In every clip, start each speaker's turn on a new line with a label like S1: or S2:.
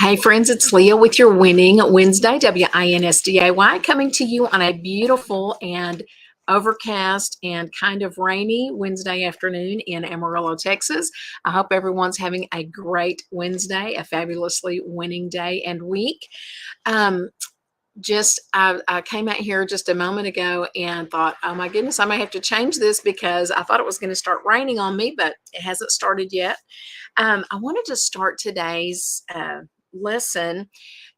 S1: Hey friends, it's Leah with your Winning Wednesday, WINSDAY, coming to you on a beautiful and overcast and kind of rainy Wednesday afternoon in Amarillo, Texas. I hope everyone's having a great Wednesday, a fabulously winning day and week. Um, I came out here just a moment ago and thought, oh my goodness, I may have to change this because I thought it was going to start raining on me, but it hasn't started yet. I wanted to start today's lesson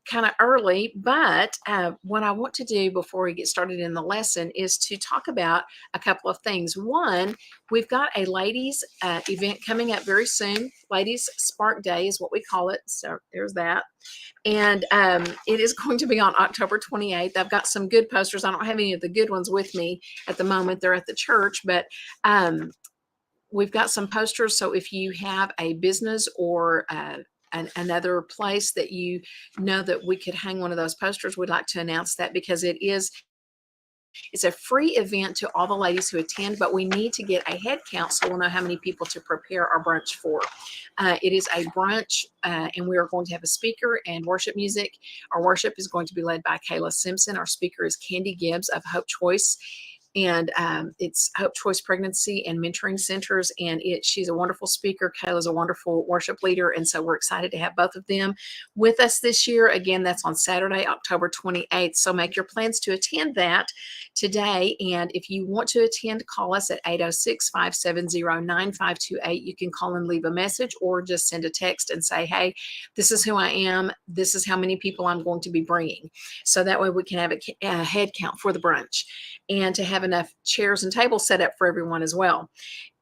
S1: kind of early, but what I want to do before we get started in the lesson is to talk about a couple of things. One, we've got a ladies event coming up very soon. Ladies Spark Day is what we call it. So there's that. And it is going to be on October 28th. I've got some good posters. I don't have any of the good ones with me at the moment. They're at the church, but we've got some posters. So if you have a business or another place that you know that we could hang one of those posters, we'd like to announce that because it's a free event to all the ladies who attend, but we need to get a head count so we'll know how many people to prepare our brunch for. It is a brunch, and we are going to have a speaker and worship music. Our worship is going to be led by Kayla Simpson. Our speaker is Candy Gibbs of Hope Choice. And it's Hope Choice Pregnancy and Mentoring Centers, and she's a wonderful speaker. Kayla's a wonderful worship leader, and so we're excited to have both of them with us this year. Again, that's on Saturday, October 28th, so make your plans to attend that today, and if you want to attend, call us at 806-570-9528. You can call and leave a message or just send a text and say, hey, this is who I am. This is how many people I'm going to be bringing. So that way we can have a head count for the brunch and to have enough chairs and tables set up for everyone as well.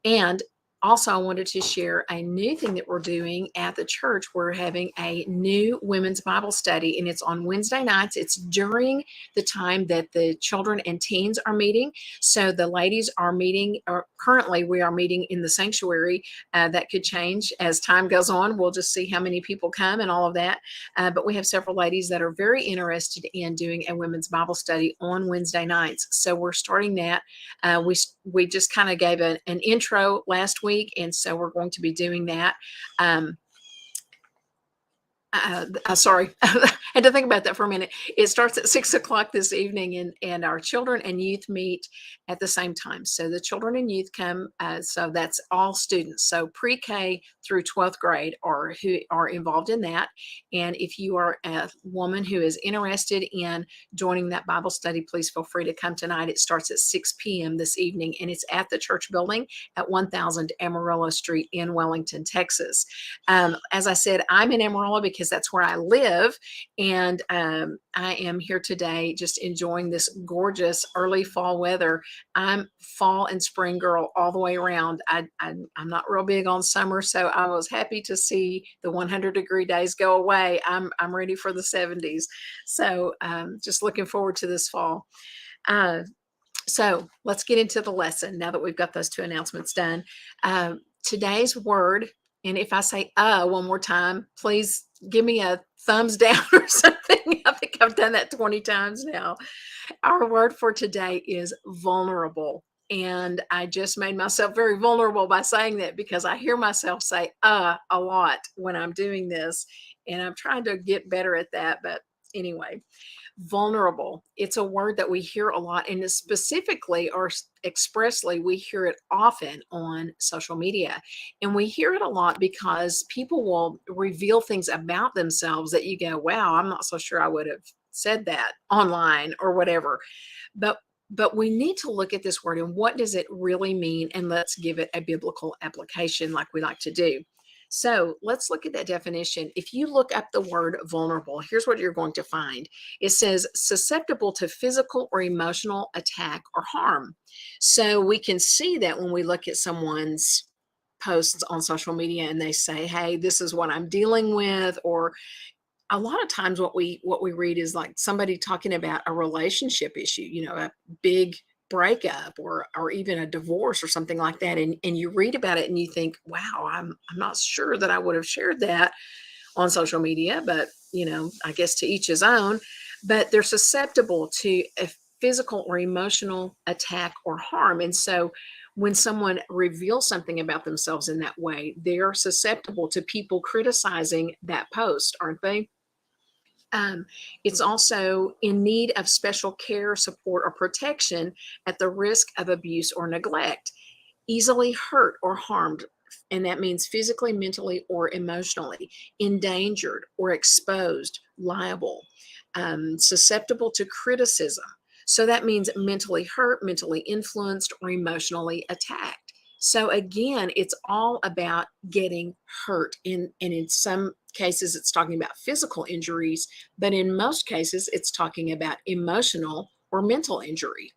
S1: And also, I wanted to share a new thing that we're doing at the church. We're having a new women's Bible study, and it's on Wednesday nights. It's during the time that the children and teens are meeting. So the ladies are meeting, or currently we are meeting in the sanctuary. That could change as time goes on. We'll just see how many people come and all of that. But we have several ladies that are very interested in doing a women's Bible study on Wednesday nights. So we're starting that. We just kind of gave an intro last week, and so we're going to be doing that. Sorry, I had to think about that for a minute. It starts at 6 o'clock this evening, and our children and youth meet at the same time. So the children and youth come, so that's all students. So pre-K through 12th grade who are involved in that. And if you are a woman who is interested in joining that Bible study, please feel free to come tonight. It starts at 6 p.m. this evening, and it's at the church building at 1000 Amarillo Street in Wellington, Texas. As I said, I'm in Amarillo because that's where I live, and I am here today just enjoying this gorgeous early fall weather. I'm fall and spring girl all the way around. I'm not real big on summer, so I was happy to see the 100-degree days go away. I'm ready for the 70s, so just looking forward to this fall. So let's get into the lesson now that we've got those two announcements done. Today's word, and if I say one more time, please give me a thumbs down or something. I think I've done that 20 times now. Our word for today is vulnerable. And I just made myself very vulnerable by saying that because I hear myself say a lot when I'm doing this. And I'm trying to get better at that. But anyway, vulnerable. It's a word that we hear a lot, and specifically or expressly, we hear it often on social media. And we hear it a lot because people will reveal things about themselves that you go, wow, I'm not so sure I would have said that online or whatever. But we need to look at this word and what does it really mean, and let's give it a biblical application like we like to do. So let's look at that definition. If you look up the word vulnerable, here's what you're going to find. It says susceptible to physical or emotional attack or harm. So we can see that when we look at someone's posts on social media and they say, hey, this is what I'm dealing with, or a lot of times what we read is like somebody talking about a relationship issue, a big breakup or even a divorce or something like that, and you read about it and you think, wow, I'm not sure that I would have shared that on social media, but I guess to each his own. But they're susceptible to a physical or emotional attack or harm, and so when someone reveals something about themselves in that way, they're susceptible to people criticizing that post, aren't they? Um, it's also in need of special care, support, or protection at the risk of abuse or neglect, easily hurt or harmed, and that means physically, mentally, or emotionally, endangered or exposed, liable, susceptible to criticism. So that means mentally hurt, mentally influenced, or emotionally attacked. So again, it's all about getting hurt. And in some cases, it's talking about physical injuries, but in most cases, it's talking about emotional or mental injury.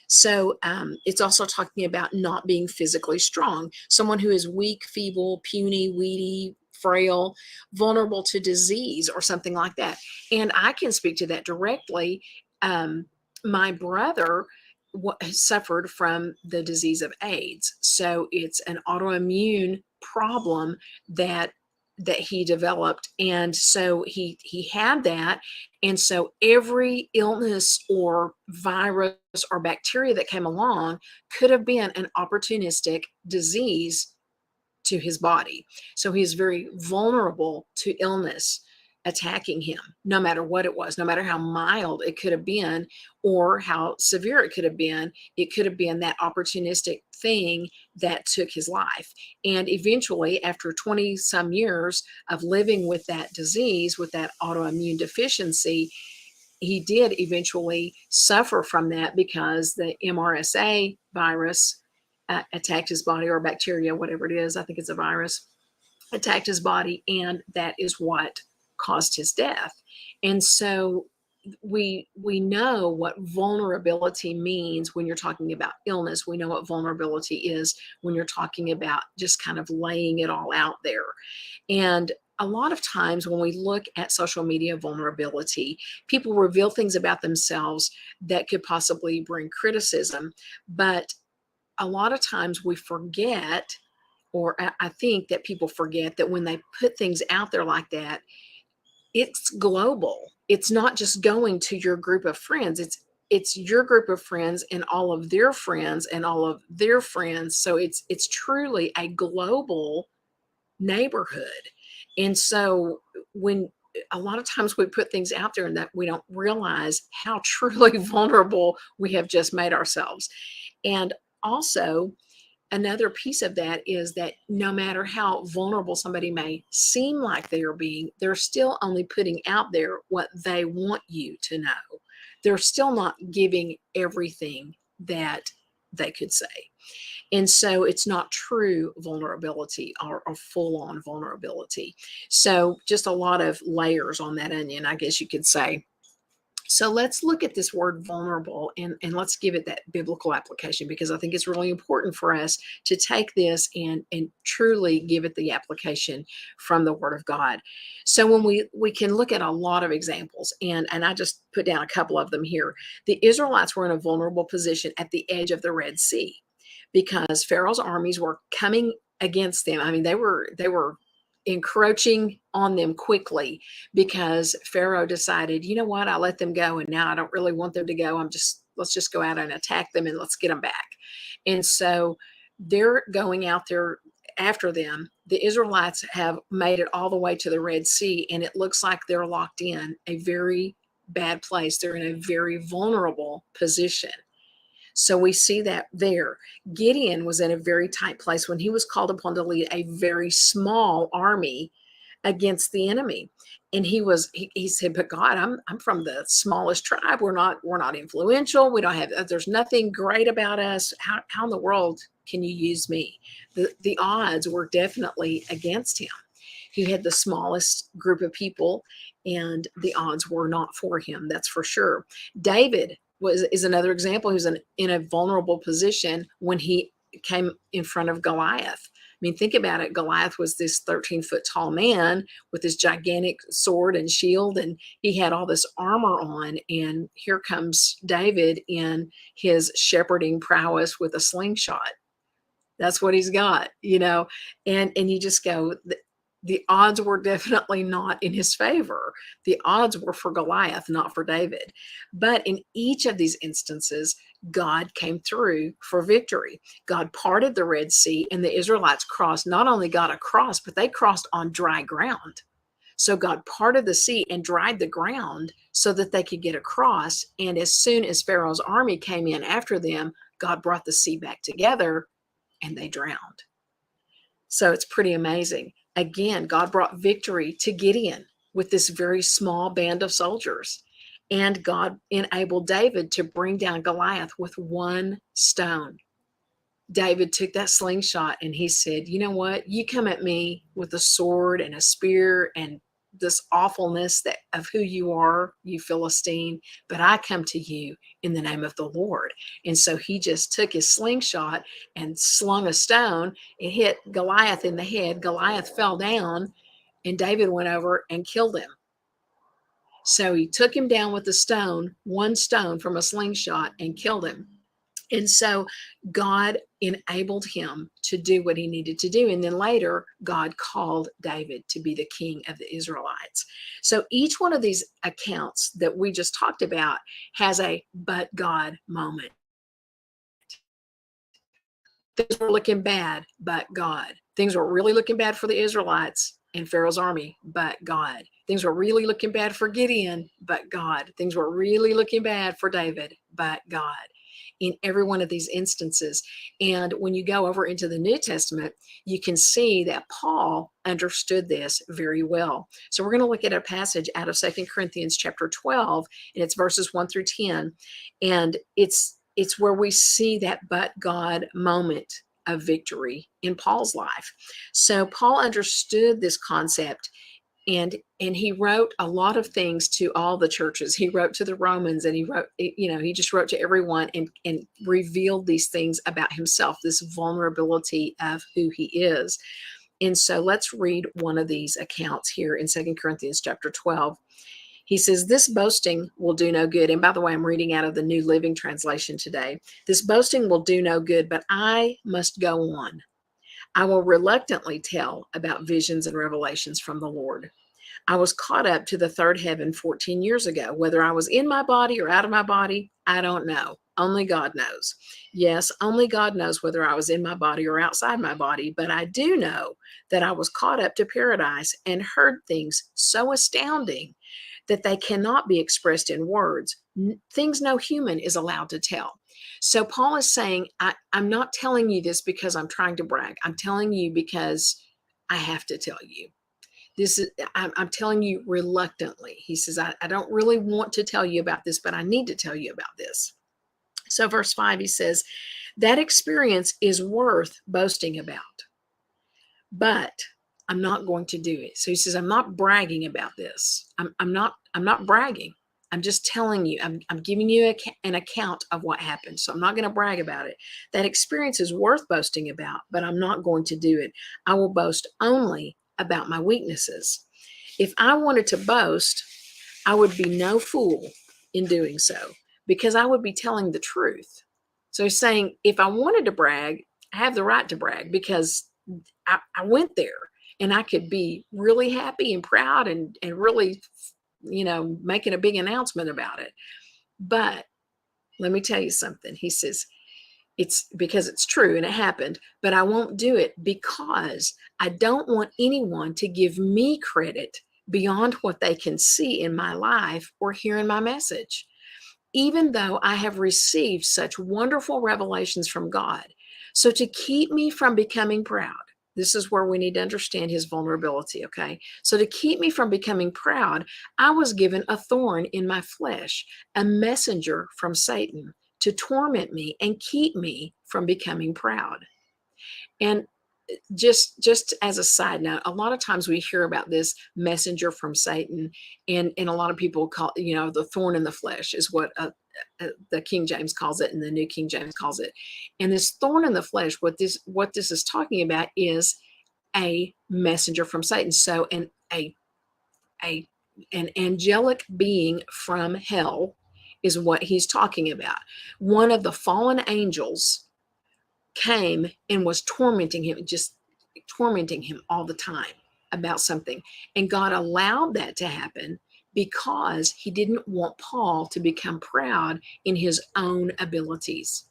S1: So it's also talking about not being physically strong, someone who is weak, feeble, puny, weedy, frail, vulnerable to disease or something like that. And I can speak to that directly. Um, my brother suffered from the disease of AIDS. So it's an autoimmune problem that he developed, and so he had that, and so every illness or virus or bacteria that came along could have been an opportunistic disease to his body. So he is very vulnerable to illness attacking him, no matter what it was, no matter how mild it could have been or how severe it could have been. It could have been that opportunistic thing that took his life. And eventually, after 20 some years of living with that disease, with that autoimmune deficiency, he did eventually suffer from that because the MRSA virus attacked his body, or bacteria, whatever it is. I think it's a virus, attacked his body, and that is what caused his death. And so we know what vulnerability means when you're talking about illness. We know what vulnerability is when you're talking about just kind of laying it all out there. And a lot of times when we look at social media vulnerability, people reveal things about themselves that could possibly bring criticism. But a lot of times we forget, or I think that people forget, that when they put things out there like that, it's global. It's not just going to your group of friends. It's your group of friends and all of their friends and all of their friends. So it's truly a global neighborhood. And so when a lot of times we put things out there and that we don't realize how truly vulnerable we have just made ourselves. And also, another piece of that is that no matter how vulnerable somebody may seem like they are being, they're still only putting out there what they want you to know. They're still not giving everything that they could say. And so it's not true vulnerability, or full on vulnerability. So just a lot of layers on that onion, I guess you could say. So let's look at this word vulnerable, and let's give it that biblical application, because I think it's really important for us to take this and truly give it the application from the Word of God. So when we can look at a lot of examples, and I just put down a couple of them here. The Israelites were in a vulnerable position at the edge of the Red Sea because Pharaoh's armies were coming against them. I mean, they were encroaching on them quickly, because Pharaoh decided, you know what, I let them go, and now I don't really want them to go. Let's just go out and attack them, and let's get them back. And so they're going out there after them. The Israelites have made it all the way to the Red Sea, and it looks like they're locked in a very bad place. They're in a very vulnerable position. So we see that there. Gideon was in a very tight place when he was called upon to lead a very small army against the enemy. And he said, but God, I'm from the smallest tribe. We're not influential. We don't have, there's nothing great about us. How in the world can you use me? The odds were definitely against him. He had the smallest group of people, and the odds were not for him. That's for sure. David is another example. He was in a vulnerable position when he came in front of Goliath. I mean, think about it. Goliath was this 13-foot tall man with this gigantic sword and shield, and he had all this armor on. And here comes David in his shepherding prowess with a slingshot. That's what he's got, and you just go, the odds were definitely not in his favor. The odds were for Goliath, not for David. But in each of these instances, God came through for victory. God parted the Red Sea, and the Israelites crossed, not only got across, but they crossed on dry ground. So God parted the sea and dried the ground so that they could get across. And as soon as Pharaoh's army came in after them, God brought the sea back together and they drowned. So it's pretty amazing. Again, God brought victory to Gideon with this very small band of soldiers. And God enabled David to bring down Goliath with one stone. David took that slingshot and he said, you know what? You come at me with a sword and a spear and this awfulness that of who you are, you Philistine, but I come to you in the name of the Lord. And so he just took his slingshot and slung a stone and hit Goliath in the head. Goliath fell down and David went over and killed him. So he took him down with a stone, one stone from a slingshot, and killed him. And so God enabled him to do what he needed to do. And then later, God called David to be the king of the Israelites. So each one of these accounts that we just talked about has a but God moment. Things were looking bad, but God. Things were really looking bad for the Israelites and Pharaoh's army, but God. Things were really looking bad for Gideon, but God. Things were really looking bad for David, but God. In every one of these instances. And when you go over into the New Testament, you can see that Paul understood this very well. So we're going to look at a passage out of 2 Corinthians chapter 12, and it's verses 1 through 10. And it's where we see that but God moment of victory in Paul's life. So Paul understood this concept, and he wrote a lot of things to all the churches. He wrote to the Romans, and he just wrote to everyone and revealed these things about himself, this vulnerability of who he is. And so let's read one of these accounts here in 2 Corinthians chapter 12. He says, this boasting will do no good. And by the way, I'm reading out of the New Living Translation today. This boasting will do no good, but I must go on. I will reluctantly tell about visions and revelations from the Lord. I was caught up to the third heaven 14 years ago. Whether I was in my body or out of my body, I don't know. Only God knows. Yes, only God knows whether I was in my body or outside my body, but I do know that I was caught up to paradise and heard things so astounding that they cannot be expressed in words, things no human is allowed to tell. So Paul is saying, I'm not telling you this because I'm trying to brag. I'm telling you because I have to tell you. I'm telling you reluctantly. He says, I don't really want to tell you about this, but I need to tell you about this. So verse 5, he says, that experience is worth boasting about, but I'm not going to do it. So he says, I'm not bragging about this. I'm not bragging. I'm just telling you, I'm giving you an account of what happened. So I'm not going to brag about it. That experience is worth boasting about, but I'm not going to do it. I will boast only about my weaknesses. If I wanted to boast, I would be no fool in doing so, because I would be telling the truth. So he's saying, if I wanted to brag, I have the right to brag because I went there and I could be really happy and proud and really, making a big announcement about it. But let me tell you something. He says, it's because it's true and it happened, but I won't do it because I don't want anyone to give me credit beyond what they can see in my life or hear in my message. Even though I have received such wonderful revelations from God. So to keep me from becoming proud, this is where we need to understand his vulnerability, okay? So to keep me from becoming proud, I was given a thorn in my flesh, a messenger from Satan to torment me and keep me from becoming proud. And just as a side note, a lot of times we hear about this messenger from Satan, and a lot of people call, the thorn in the flesh is what the King James calls it, and the New King James calls it. And this thorn in the flesh, what this is talking about is a messenger from Satan. So an angelic being from hell is what he's talking about. One of the fallen angels came and was tormenting him all the time about something. And God allowed that to happen because he didn't want Paul to become proud in his own abilities.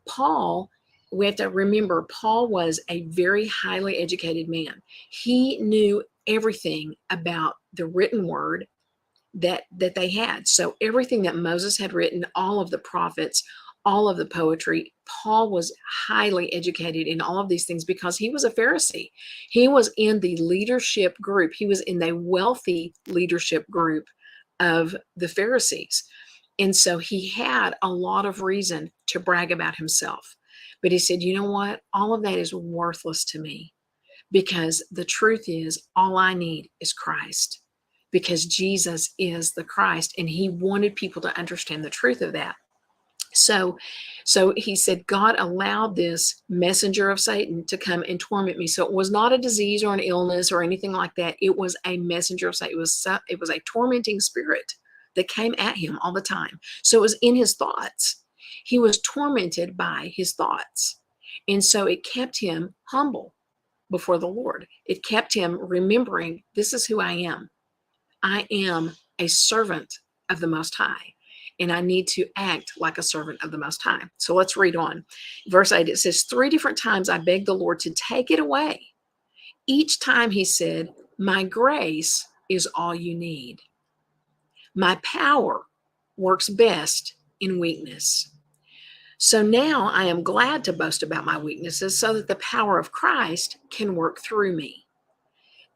S1: Paul, we have to remember, Paul was a very highly educated man. He knew everything about the written word that they had. So everything that Moses had written, all of the prophets, all of the poetry, Paul was highly educated in all of these things because he was a Pharisee. He was in the leadership group. He was in the wealthy leadership group of the Pharisees. And so he had a lot of reason to brag about himself. But he said, you know what? All of that is worthless to me, because the truth is all I need is Christ, because Jesus is the Christ. And he wanted people to understand the truth of that. So he said, God allowed this messenger of Satan to come and torment me. So it was not a disease or an illness or anything like that. It was a messenger of Satan. It was a tormenting spirit that came at him all the time. So it was in his thoughts. He was tormented by his thoughts. And so it kept him humble before the Lord. It kept him remembering, this is who I am. I am a servant of the Most High, and I need to act like a servant of the Most High. So let's read on. Verse 8, it says, 3 different times I begged the Lord to take it away. Each time he said, my grace is all you need. My power works best in weakness. So now I am glad to boast about my weaknesses so that the power of Christ can work through me.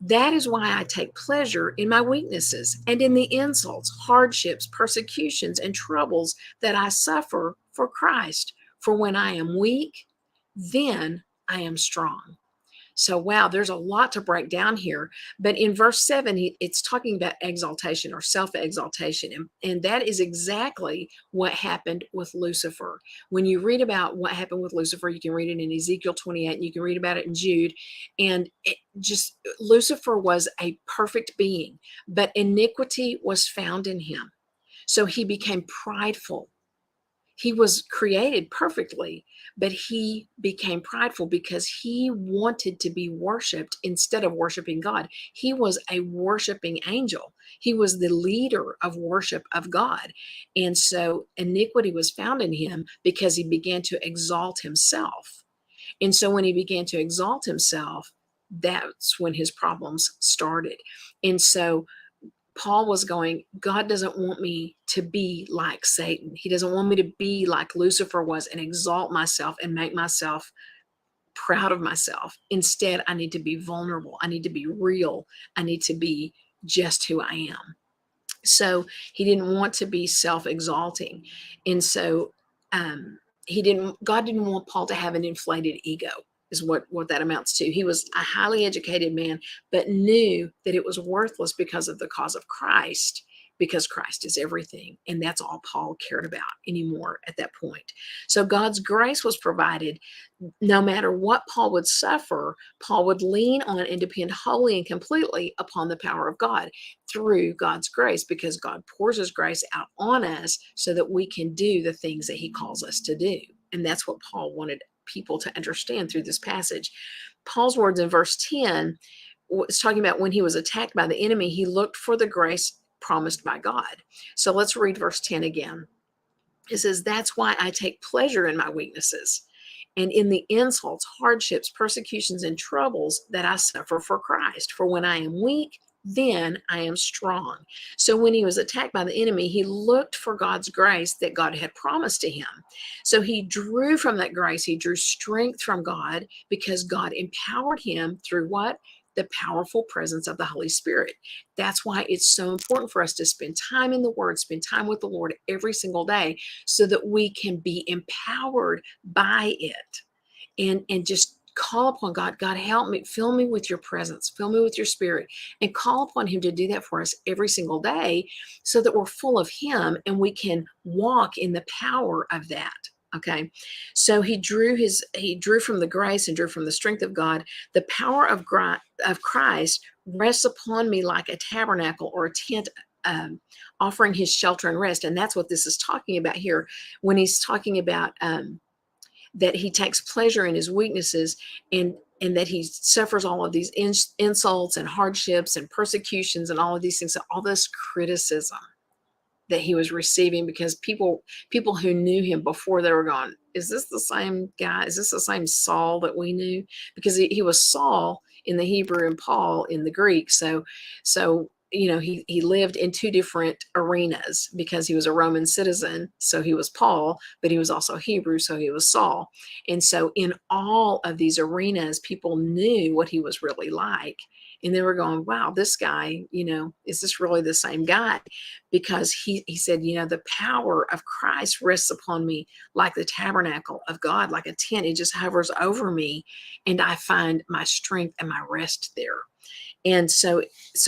S1: That is why I take pleasure in my weaknesses and in the insults, hardships, persecutions, and troubles that I suffer for Christ. For when I am weak, then I am strong. So, wow, there's a lot to break down here. But in verse 7, it's talking about exaltation or self-exaltation. And that is exactly what happened with Lucifer. When you read about what happened with Lucifer, you can read it in Ezekiel 28, and you can read about it in Jude. And Lucifer was a perfect being, but iniquity was found in him. So he became prideful. He was created perfectly, but he became prideful because he wanted to be worshiped instead of worshiping God. He was a worshiping angel. He was the leader of worship of God. And so iniquity was found in him because he began to exalt himself. And so when he began to exalt himself, that's when his problems started. And so Paul was going, God doesn't want me to be like Satan. He doesn't want me to be like Lucifer was and exalt myself and make myself proud of myself. Instead, I need to be vulnerable. I need to be real. I need to be just who I am. So he didn't want to be self-exalting. And so God didn't want Paul to have an inflated ego, is what that amounts to. He was a highly educated man, but knew that it was worthless because of the cause of Christ, because Christ is everything. And that's all Paul cared about anymore at that point. So God's grace was provided. No matter what Paul would suffer, Paul would lean on and depend wholly and completely upon the power of God through God's grace, because God pours his grace out on us so that we can do the things that he calls us to do. And that's what Paul wanted people to understand through this passage. Paul's words in verse 10 was talking about when he was attacked by the enemy, he looked for the grace promised by God. So let's read verse 10 again. It says, that's why I take pleasure in my weaknesses and in the insults, hardships, persecutions, and troubles that I suffer for Christ. For when I am weak, then I am strong. So when he was attacked by the enemy, he looked for God's grace that God had promised to him. So he drew from that grace. He drew strength from God because God empowered him through what? The powerful presence of the Holy Spirit. That's why it's so important for us to spend time in the Word, spend time with the Lord every single day so that we can be empowered by it and just call upon God. God, help me, fill me with your presence, fill me with your Spirit, and call upon him to do that for us every single day so that we're full of him and we can walk in the power of that. Okay, so he drew from the grace and drew from the strength of God. The power of Christ rests upon me like a tabernacle or a tent, offering his shelter and rest. And that's what this is talking about here when he's talking about that he takes pleasure in his weaknesses and that he suffers all of these insults and hardships and persecutions and all of these things, all this criticism that he was receiving because people who knew him before, they were going, is this the same guy? Is this the same Saul that we knew? Because he was Saul in the Hebrew and Paul in the Greek. So he lived in two different arenas because he was a Roman citizen. So he was Paul, but he was also Hebrew. So he was Saul. And so in all of these arenas, people knew what he was really like. And they were going, wow, this guy, is this really the same guy? Because he said, the power of Christ rests upon me like the tabernacle of God, like a tent. It just hovers over me, and I find my strength and my rest there. And so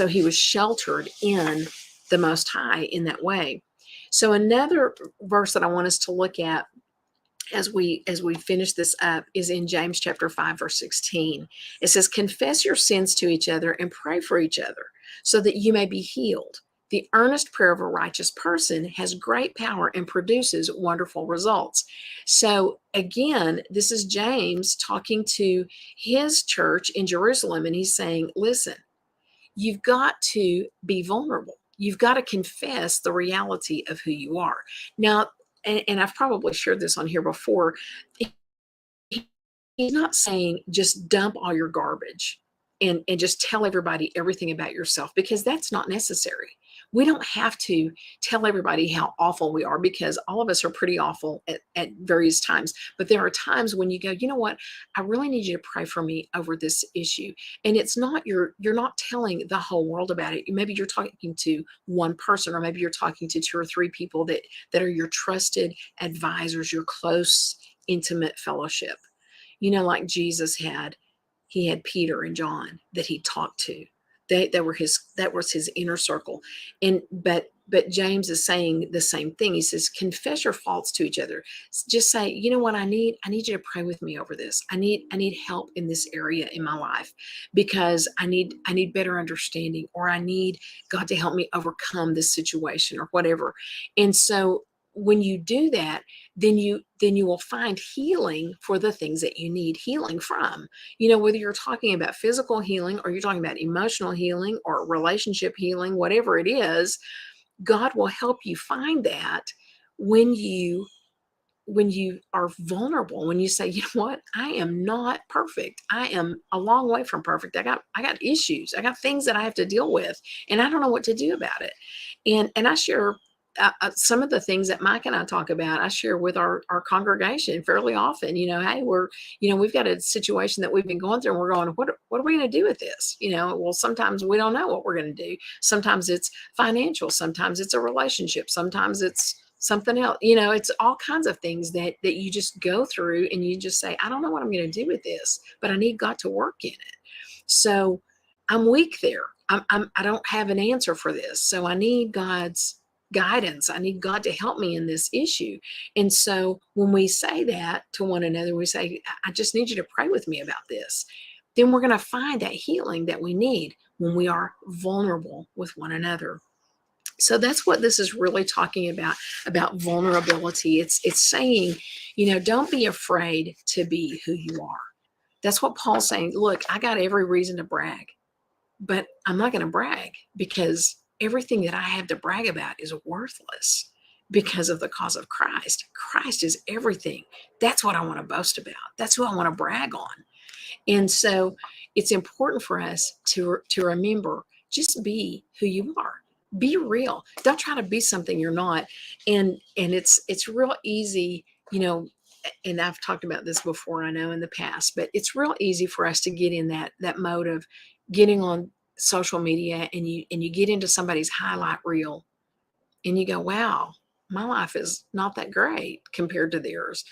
S1: he was sheltered in the Most High in that way. So another verse that I want us to look at as we finish this up is in James chapter 5, verse 16. It says, confess your sins to each other and pray for each other so that you may be healed. The earnest prayer of a righteous person has great power and produces wonderful results. So again, this is James talking to his church in Jerusalem, and he's saying, listen, you've got to be vulnerable. You've got to confess the reality of who you are. Now, and I've probably shared this on here before, he's not saying just dump all your garbage and just tell everybody everything about yourself, because that's not necessary. We don't have to tell everybody how awful we are, because all of us are pretty awful at various times. But there are times when you go, you know what, I really need you to pray for me over this issue. And it's not, you're not telling the whole world about it. Maybe you're talking to one person, or maybe you're talking to two or three people that are your trusted advisors, your close, intimate fellowship. Like Jesus had, he had Peter and John that he talked to. That was his inner circle. But James is saying the same thing. He says, confess your faults to each other. Just say, you know what, I need you to pray with me over this. I need help in this area in my life, because I need better understanding, or I need God to help me overcome this situation, or whatever. And so when you do that, then you will find healing for the things that you need healing from. Whether you're talking about physical healing, or you're talking about emotional healing, or relationship healing, whatever it is, God will help you find that when you are vulnerable, when you say, you know what, I am not perfect. I am a long way from perfect. I got issues. I got things that I have to deal with, and I don't know what to do about it. And I share some of the things that Mike and I talk about. I share with our congregation fairly often. Hey, we've got a situation that we've been going through, and we're going, what are we going to do with this? Well, sometimes we don't know what we're going to do. Sometimes it's financial. Sometimes it's a relationship. Sometimes it's something else. It's all kinds of things that you just go through, and you just say, I don't know what I'm going to do with this, but I need God to work in it. So I'm weak there. I don't have an answer for this. So I need God's guidance. I need God to help me in this issue. And so when we say that to one another, we say, I just need you to pray with me about this. Then we're going to find that healing that we need when we are vulnerable with one another. So that's what this is really talking about vulnerability. It's saying, don't be afraid to be who you are. That's what Paul's saying. Look, I got every reason to brag, but I'm not going to brag, because everything that I have to brag about is worthless because of the cause of Christ. Christ is everything. That's what I want to boast about. That's who I want to brag on. And so it's important for us to remember, just be who you are. Be real. Don't try to be something you're not. And it's real easy, and I've talked about this before, I know, in the past, but it's real easy for us to get in that mode of getting on social media, and you get into somebody's highlight reel, and you go, wow, my life is not that great compared to theirs.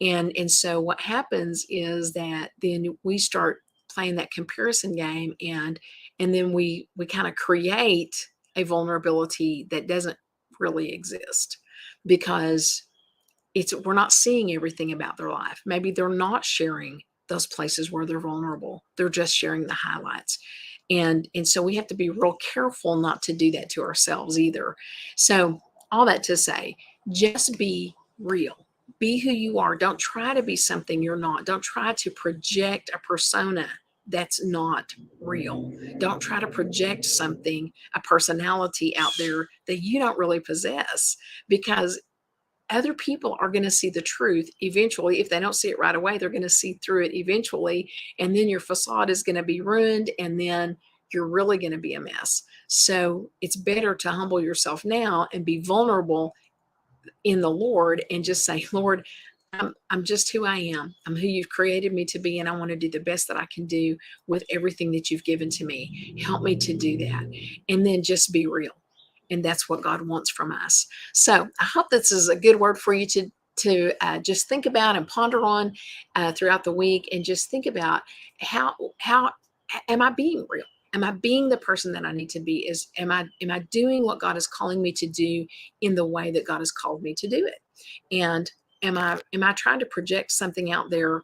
S1: And so what happens is that then we start playing that comparison game, and then we kind of create a vulnerability that doesn't really exist, because we're not seeing everything about their life. Maybe they're not sharing those places where they're vulnerable. They're just sharing the highlights. And so we have to be real careful not to do that to ourselves either. So all that to say, just be real. Be who you are. Don't try to be something you're not. Don't try to project a persona that's not real. Don't try to project something, a personality out there that you don't really possess, because other people are going to see the truth eventually. If they don't see it right away, they're going to see through it eventually. And then your facade is going to be ruined. And then you're really going to be a mess. So it's better to humble yourself now and be vulnerable in the Lord and just say, Lord, I'm just who I am. I'm who you've created me to be, and I want to do the best that I can do with everything that you've given to me. Help me to do that. And then just be real. And that's what God wants from us. So I hope this is a good word for you to just think about and ponder on throughout the week, and just think about how am I being real? Am I being the person that I need to be? Am I doing what God is calling me to do in the way that God has called me to do it? And am I trying to project something out there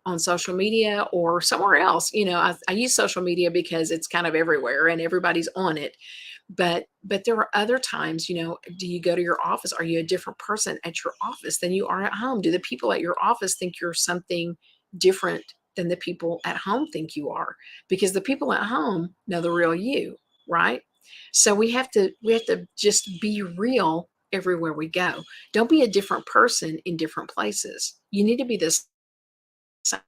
S1: on social media or somewhere else? I use social media because it's kind of everywhere and everybody's on it. But there are other times, do you go to your office? Are you a different person at your office than you are at home? Do the people at your office think you're something different than the people at home think you are? Because the people at home know the real you, right? So we have to just be real everywhere we go. Don't be a different person in different places. You need to be the same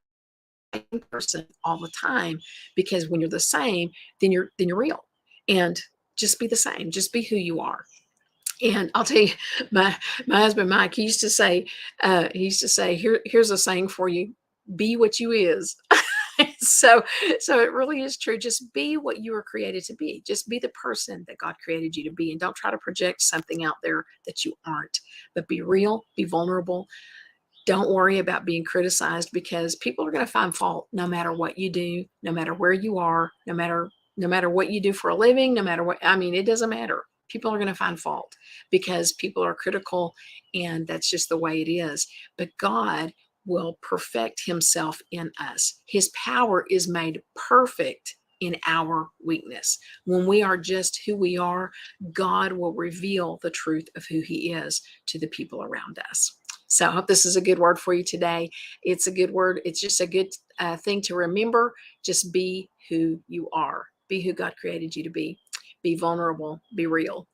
S1: person all the time, because when you're the same, then you're real. And just be the same. Just be who you are. And I'll tell you, my husband Mike, he used to say, here's a saying for you: be what you is. So it really is true. Just be what you were created to be. Just be the person that God created you to be, and don't try to project something out there that you aren't. But be real, be vulnerable. Don't worry about being criticized, because people are going to find fault no matter what you do, no matter where you are, no matter what you do for a living, no matter what. I mean, it doesn't matter. People are going to find fault because people are critical, and that's just the way it is. But God will perfect himself in us. His power is made perfect in our weakness. When we are just who we are, God will reveal the truth of who he is to the people around us. So I hope this is a good word for you today. It's a good word. It's just a good thing to remember. Just be who you are. Be who God created you to be. Be vulnerable. Be real.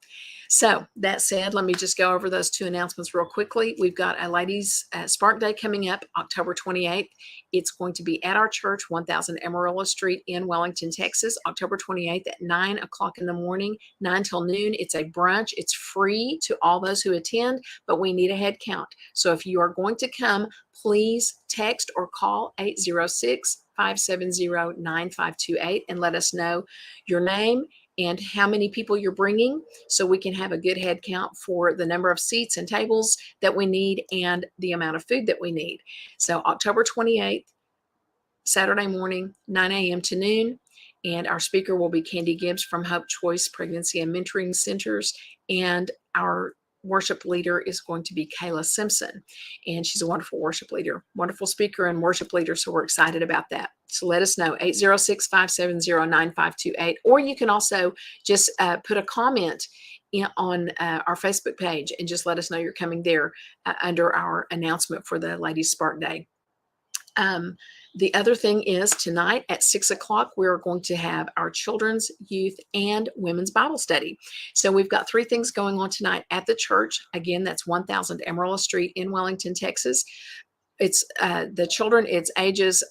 S1: So that said, let me just go over those two announcements real quickly. We've got a Ladies Spark Day coming up October 28th. It's going to be at our church, 1000 Amarillo Street in Wellington, Texas, October 28th at 9 o'clock in the morning, 9 till noon. It's a brunch. It's free to all those who attend, but we need a head count. So if you are going to come, please text or call 806-570-9528 and let us know your name and how many people you're bringing, so we can have a good head count for the number of seats and tables that we need and the amount of food that we need. So October 28th, Saturday morning, 9 a.m. to noon. And our speaker will be Candy Gibbs from Hope Choice Pregnancy and Mentoring Centers. And our worship leader is going to be Kayla Simpson. And she's a wonderful worship leader, wonderful speaker and worship leader. So we're excited about that. So let us know, 806-570-9528. Or you can also just put a comment on our Facebook page and just let us know you're coming there under our announcement for the Ladies Spark Day. The other thing is, tonight at 6 o'clock, we're going to have our children's, youth, and women's Bible study. So we've got 3 things going on tonight at the church. Again, that's 1000 Amarillo Street in Wellington, Texas. It's the children, it's ages,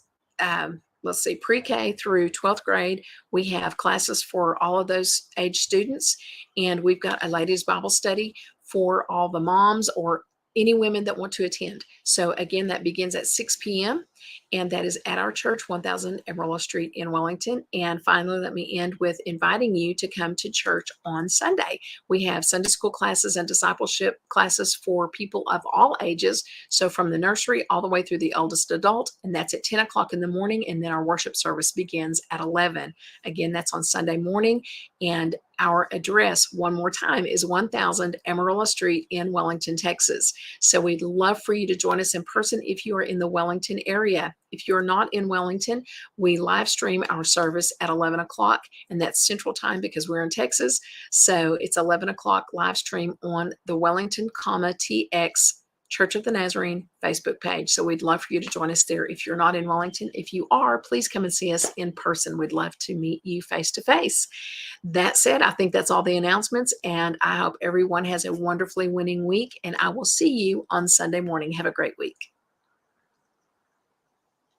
S1: pre-K through 12th grade. We have classes for all of those age students. And we've got a ladies' Bible study for all the moms or any women that want to attend. So again, that begins at 6 p.m. and that is at our church, 1000 Amarillo Street in Wellington. And finally, let me end with inviting you to come to church on Sunday. We have Sunday school classes and discipleship classes for people of all ages. So from the nursery all the way through the oldest adult, and that's at 10 o'clock in the morning. And then our worship service begins at 11. Again, that's on Sunday morning. And our address, one more time, is 1000 Amarillo Street in Wellington, Texas. So we'd love for you to join us in person if you are in the Wellington area. If you're not in Wellington, we live stream our service at 11 o'clock, and that's Central Time because we're in Texas. So it's 11 o'clock live stream on the Wellington, TX Church of the Nazarene Facebook page. So we'd love for you to join us there if you're not in Wellington. If you are, please come and see us in person. We'd love to meet you face to face. That said, I think that's all the announcements, and I hope everyone has a wonderfully winning week, and I will see you on Sunday morning. Have a great week.